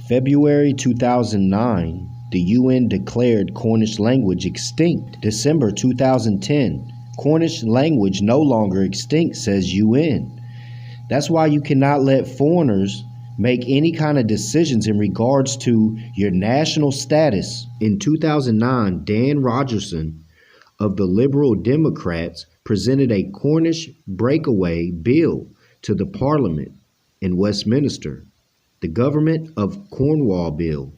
February 2009, the UN declared Cornish language extinct. December 2010, Cornish language no longer extinct, says UN. That's why you cannot let foreigners make any kind of decisions in regards to your national status. In 2009, Dan Rogerson of the Liberal Democrats presented a Cornish breakaway bill to the Parliament in Westminster, the Government of Cornwall Bill.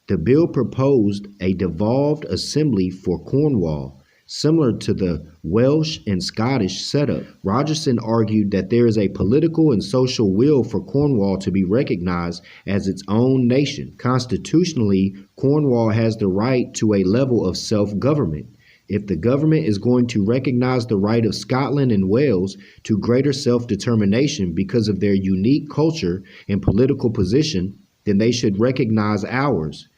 The bill proposed a devolved assembly for Cornwall, similar to the Welsh and Scottish setup. Rogerson argued that there is a political and social will for Cornwall to be recognized as its own nation. Constitutionally, Cornwall has the right to a level of self-government. If the government is going to recognize the right of Scotland and Wales to greater self-determination because of their unique culture and political position, then they should recognize ours.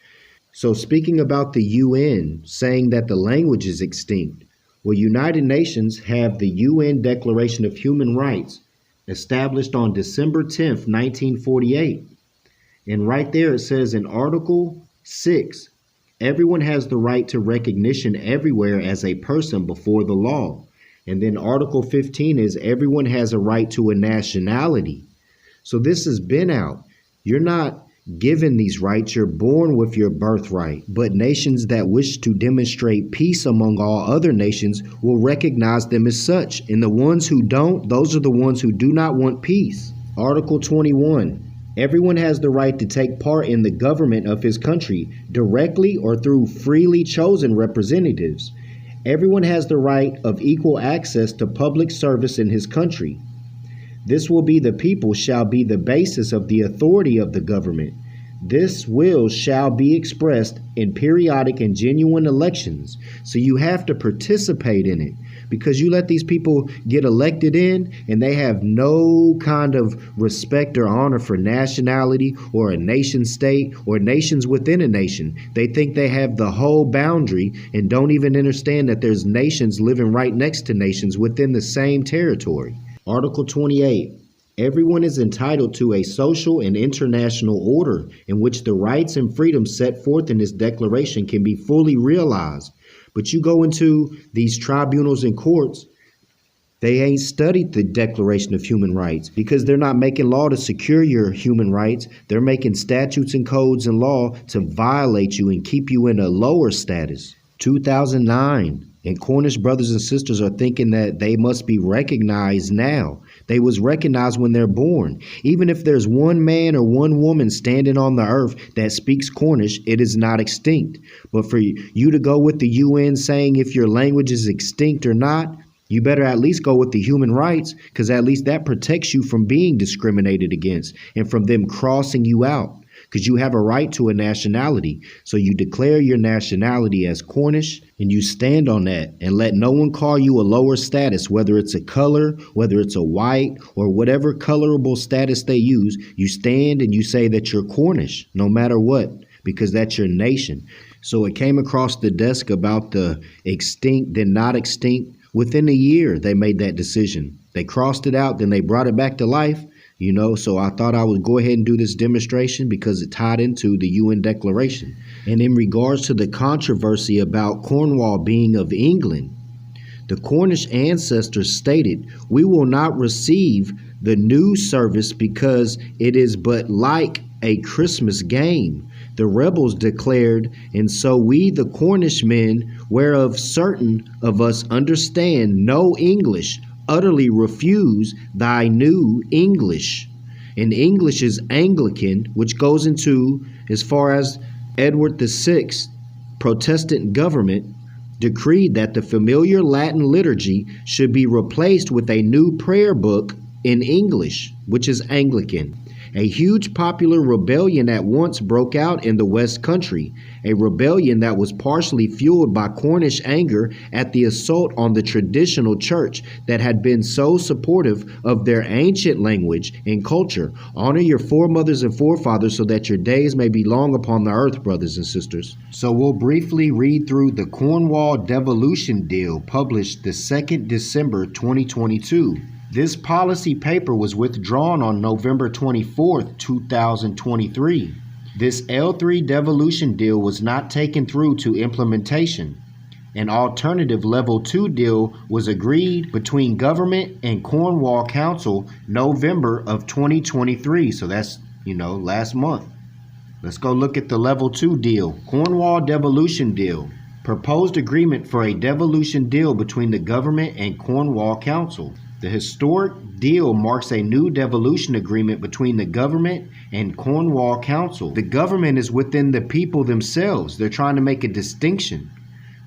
So speaking about the UN saying that the language is extinct, well, United Nations have the UN Declaration of Human Rights established on December 10th, 1948. And right there it says in Article 6, everyone has the right to recognition everywhere as a person before the law. And then Article 15 is everyone has a right to a nationality. So this has been out. You're not given these rights, you're born with your birthright. But nations that wish to demonstrate peace among all other nations will recognize them as such. And the ones who don't, those are the ones who do not want peace. Article 21. Everyone has the right to take part in the government of his country, directly or through freely chosen representatives. Everyone has the right of equal access to public service in his country. This will be the people shall be the basis of the authority of the government. This will shall be expressed in periodic and genuine elections. So you have to participate in it, because you let these people get elected in and they have no kind of respect or honor for nationality or a nation state or nations within a nation. They think they have the whole boundary and don't even understand that there's nations living right next to nations within the same territory. Article 28. Everyone is entitled to a social and international order in which the rights and freedoms set forth in this declaration can be fully realized. But you go into these tribunals and courts, they ain't studied the Declaration of Human Rights because they're not making law to secure your human rights. They're making statutes and codes and law to violate you and keep you in a lower status. 2009. And Cornish brothers and sisters are thinking that they must be recognized now. They was recognized when they're born. Even if there's one man or one woman standing on the earth that speaks Cornish, it is not extinct. But for you to go with the UN saying if your language is extinct or not, you better at least go with the human rights, because at least that protects you from being discriminated against and from them crossing you out. Because you have a right to a nationality. So you declare your nationality as Cornish and you stand on that and let no one call you a lower status, whether it's a color, whether it's a white or whatever colorable status they use. You stand and you say that you're Cornish no matter what, because that's your nation. So it came across the desk about the extinct, then not extinct. Within a year, they made that decision. They crossed it out, then they brought it back to life. So I thought I would go ahead and do this demonstration because it tied into the UN Declaration. And in regards to the controversy about Cornwall being of England, the Cornish ancestors stated, "We will not receive the new service because it is but like a Christmas game." The rebels declared, "And so we, the Cornish men, whereof certain of us understand no English, utterly refuse thy new English." And English is Anglican, which goes into as far as Edward VI, Protestant government, decreed that the familiar Latin liturgy should be replaced with a new prayer book in English, which is Anglican. A huge popular rebellion at once broke out in the West Country, a rebellion that was partially fueled by Cornish anger at the assault on the traditional church that had been so supportive of their ancient language and culture. Honor your foremothers and forefathers so that your days may be long upon the earth, brothers and sisters. So we'll briefly read through the Cornwall devolution deal published the 2nd December 2022. This policy paper was withdrawn on November 24th, 2023. This L3 devolution deal was not taken through to implementation. An alternative level 2 deal was agreed between government and Cornwall Council November of 2023. So that's, last month. Let's go look at the level 2 deal. Cornwall devolution deal. Proposed agreement for a devolution deal between the government and Cornwall Council. The historic deal marks a new devolution agreement between the government and Cornwall Council. The government is within the people themselves. They're trying to make a distinction.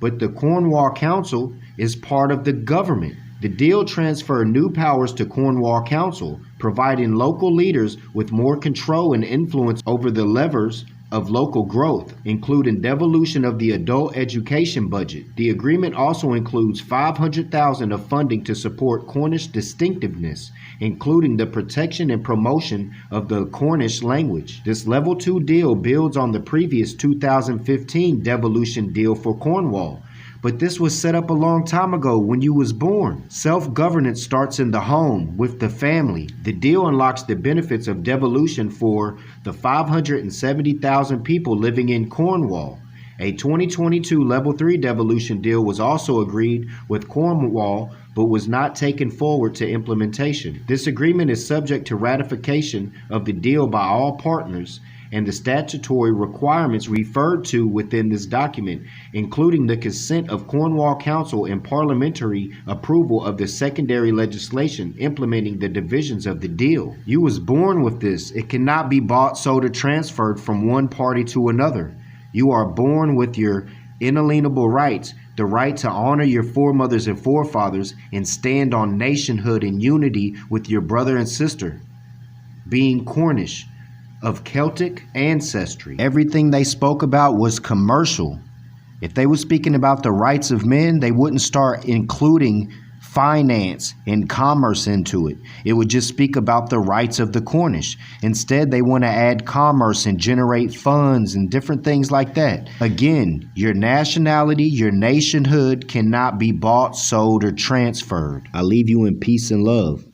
But the Cornwall Council is part of the government. The deal transferred new powers to Cornwall Council, providing local leaders with more control and influence over the levers of local growth, including devolution of the adult education budget. The agreement also includes $500,000 of funding to support Cornish distinctiveness, including the protection and promotion of the Cornish language. This level 2 deal builds on the previous 2015 devolution deal for Cornwall. But this was set up a long time ago when you was born. Self-governance starts in the home, with the family. The deal unlocks the benefits of devolution for the 570,000 people living in Cornwall. A 2022 Level 3 devolution deal was also agreed with Cornwall, but was not taken forward to implementation. This agreement is subject to ratification of the deal by all partners, and the statutory requirements referred to within this document, including the consent of Cornwall Council and parliamentary approval of the secondary legislation implementing the divisions of the deal. You was born with this. It cannot be bought, sold, or transferred from one party to another. You are born with your inalienable rights, the right to honor your foremothers and forefathers and stand on nationhood and unity with your brother and sister, being Cornish, of Celtic ancestry. Everything they spoke about was commercial. If they were speaking about the rights of men, they wouldn't start including finance and commerce into it. It would just speak about the rights of the Cornish. Instead, they want to add commerce and generate funds and different things like that. Again, your nationality, your nationhood cannot be bought, sold, or transferred. I leave you in peace and love.